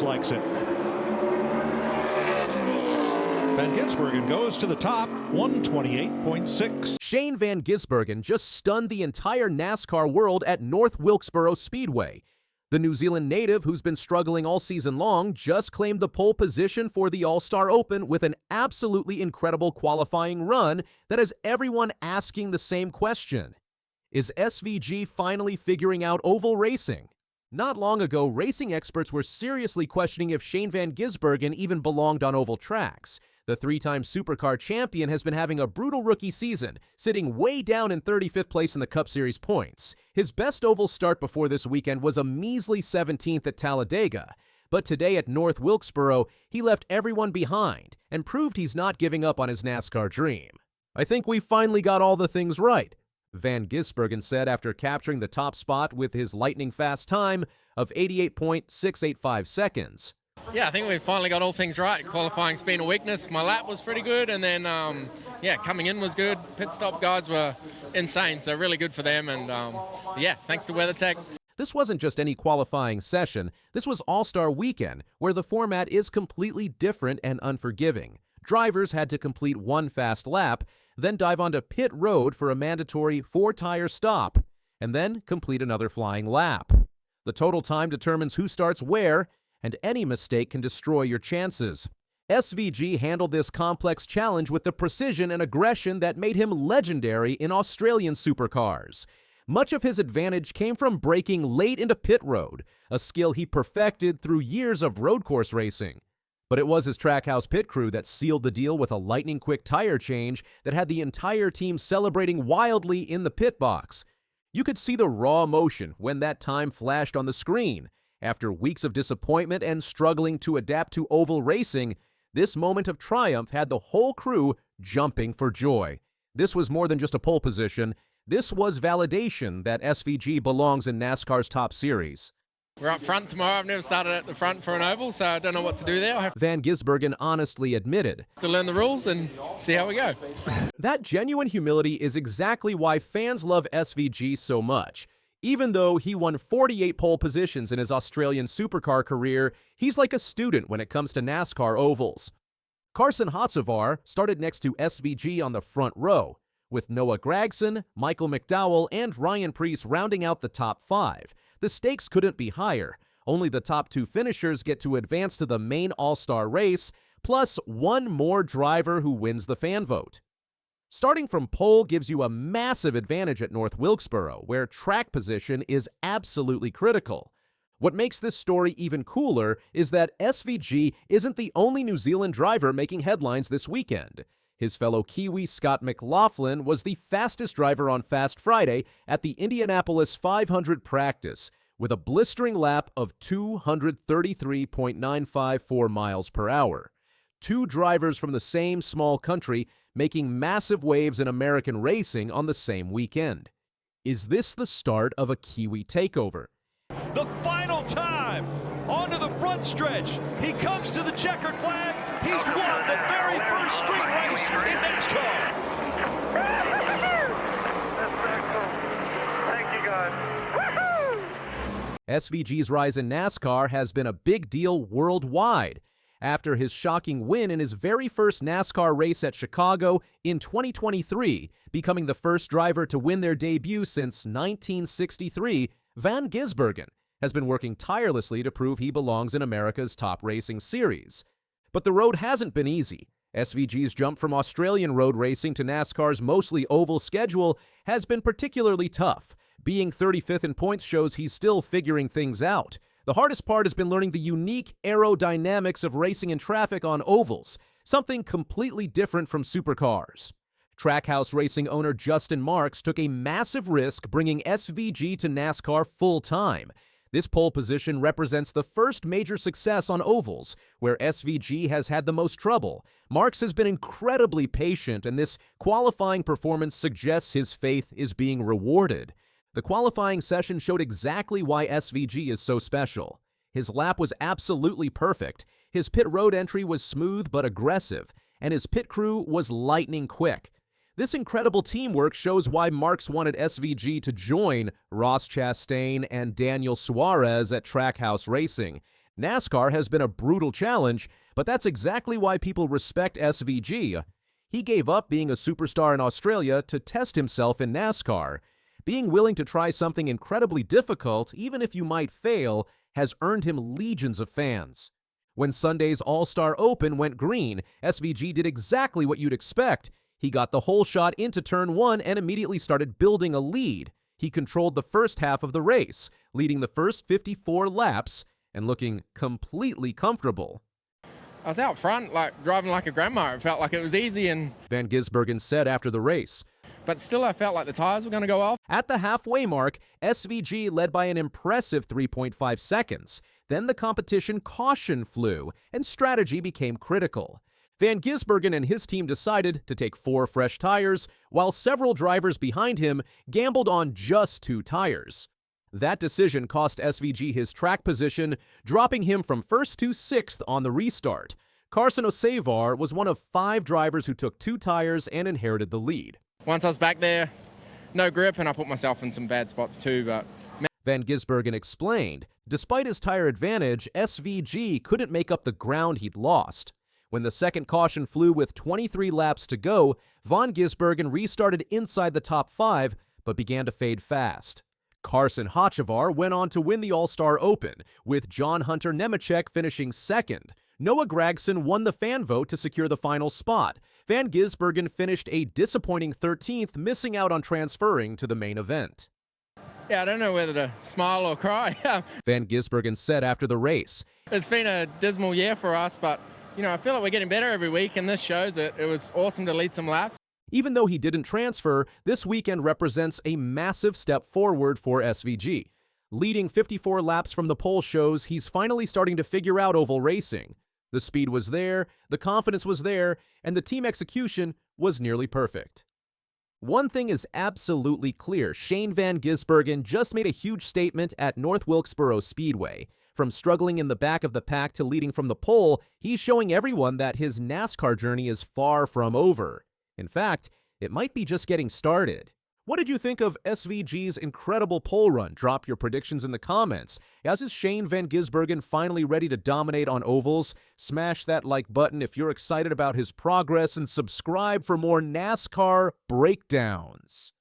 likes it. Van Gisbergen goes to the top, 128.6. Shane van Gisbergen just stunned the entire NASCAR world at North Wilkesboro Speedway. The New Zealand native, who's been struggling all season long, just claimed the pole position for the All-Star Open with an absolutely incredible qualifying run that has everyone asking the same question. Is SVG finally figuring out oval racing? Not long ago, racing experts were seriously questioning if Shane van Gisbergen even belonged on oval tracks. The three-time Supercar champion has been having a brutal rookie season, sitting way down in 35th place in the Cup Series points. His best oval start before this weekend was a measly 17th at Talladega. But today at North Wilkesboro, he left everyone behind and proved he's not giving up on his NASCAR dream. "I think we finally got all the things right," Van Gisbergen said after capturing the top spot with his lightning-fast time of 88.685 seconds. Yeah, I think we finally got all things right. Qualifying's been a weakness. My lap was pretty good, and then, coming in was good. Pit stop guys were insane, so really good for them, and, thanks to WeatherTech. This wasn't just any qualifying session. This was All-Star Weekend, where the format is completely different and unforgiving. Drivers had to complete one fast lap, then dive onto pit road for a mandatory 4-tire stop, and then complete another flying lap. The total time determines who starts where, and any mistake can destroy your chances. SVG handled this complex challenge with the precision and aggression that made him legendary in Australian Supercars. Much of his advantage came from braking late into pit road, a skill he perfected through years of road course racing. But it was his Trackhouse pit crew that sealed the deal with a lightning-quick tire change that had the entire team celebrating wildly in the pit box. You could see the raw emotion when that time flashed on the screen. After weeks of disappointment and struggling to adapt to oval racing, this moment of triumph had the whole crew jumping for joy. This was more than just a pole position. This was validation that SVG belongs in NASCAR's top series. We're up front tomorrow. I've never started at the front for an oval, so I don't know what to do there. I have Van Gisbergen honestly admitted to learn the rules and see how we go. That genuine humility is exactly why fans love SVG so much. Even though he won 48 pole positions in his Australian supercar career, he's like a student when it comes to NASCAR ovals. Carson Hocevar started next to SVG on the front row, with Noah Gragson, Michael McDowell, and Ryan Preece rounding out the top 5. The stakes couldn't be higher. Only the top 2 finishers get to advance to the main all-star race, plus one more driver who wins the fan vote. Starting from pole gives you a massive advantage at North Wilkesboro, where track position is absolutely critical. What makes this story even cooler is that SVG isn't the only New Zealand driver making headlines this weekend. His fellow Kiwi Scott McLaughlin was the fastest driver on Fast Friday at the Indianapolis 500 practice, with a blistering lap of 233.954 miles per hour. 2 drivers from the same small country making massive waves in American racing on the same weekend. Is this the start of a Kiwi takeover? The final time, onto the front stretch. He comes to the checkered flag. He's won the very first street race in NASCAR. Thank you, guys. SVG's rise in NASCAR has been a big deal worldwide. After his shocking win in his very first NASCAR race at Chicago in 2023, becoming the first driver to win their debut since 1963, Van Gisbergen has been working tirelessly to prove he belongs in America's top racing series. But the road hasn't been easy. SVG's jump from Australian road racing to NASCAR's mostly oval schedule has been particularly tough. Being 35th in points shows he's still figuring things out. The hardest part has been learning the unique aerodynamics of racing in traffic on ovals, something completely different from supercars. Trackhouse racing owner Justin Marks took a massive risk bringing SVG to NASCAR full-time. This pole position represents the first major success on ovals, where SVG has had the most trouble. Marks has been incredibly patient, and this qualifying performance suggests his faith is being rewarded. The qualifying session showed exactly why SVG is so special. His lap was absolutely perfect, his pit road entry was smooth but aggressive, and his pit crew was lightning quick. This incredible teamwork shows why Marks wanted SVG to join Ross Chastain and Daniel Suarez at Trackhouse Racing. NASCAR has been a brutal challenge, but that's exactly why people respect SVG. He gave up being a superstar in Australia to test himself in NASCAR. Being willing to try something incredibly difficult, even if you might fail, has earned him legions of fans. When Sunday's All-Star Open went green, SVG did exactly what you'd expect. He got the whole shot into Turn 1 and immediately started building a lead. He controlled the first half of the race, leading the first 54 laps and looking completely comfortable. I was out front, driving like a grandma. It felt like it was easy, and Van Gisbergen said after the race. But still, I felt like the tires were going to go off. At the halfway mark, SVG led by an impressive 3.5 seconds. Then the competition caution flew, and strategy became critical. Van Gisbergen and his team decided to take 4 fresh tires, while several drivers behind him gambled on just 2 tires. That decision cost SVG his track position, dropping him from 1st to 6th on the restart. Carson Osevar was one of 5 drivers who took 2 tires and inherited the lead. Once I was back there, no grip, and I put myself in some bad spots too, but... Van Gisbergen explained, despite his tire advantage, SVG couldn't make up the ground he'd lost. When the second caution flew with 23 laps to go, Van Gisbergen restarted inside the top 5, but began to fade fast. Carson Hocevar went on to win the All-Star Open, with John Hunter Nemechek finishing 2nd. Noah Gragson won the fan vote to secure the final spot. Van Gisbergen finished a disappointing 13th, missing out on transferring to the main event. Yeah, I don't know whether to smile or cry. Van Gisbergen said after the race, "It's been a dismal year for us, but, I feel like we're getting better every week, and this shows it. It was awesome to lead some laps." Even though he didn't transfer, this weekend represents a massive step forward for SVG. Leading 54 laps from the pole shows he's finally starting to figure out oval racing. The speed was there, the confidence was there, and the team execution was nearly perfect. One thing is absolutely clear: Shane van Gisbergen just made a huge statement at North Wilkesboro Speedway. From struggling in the back of the pack to leading from the pole, he's showing everyone that his NASCAR journey is far from over. In fact, it might be just getting started. What did you think of SVG's incredible pole run? Drop your predictions in the comments. As is Shane van Gisbergen finally ready to dominate on ovals? Smash that like button if you're excited about his progress, and subscribe for more NASCAR breakdowns.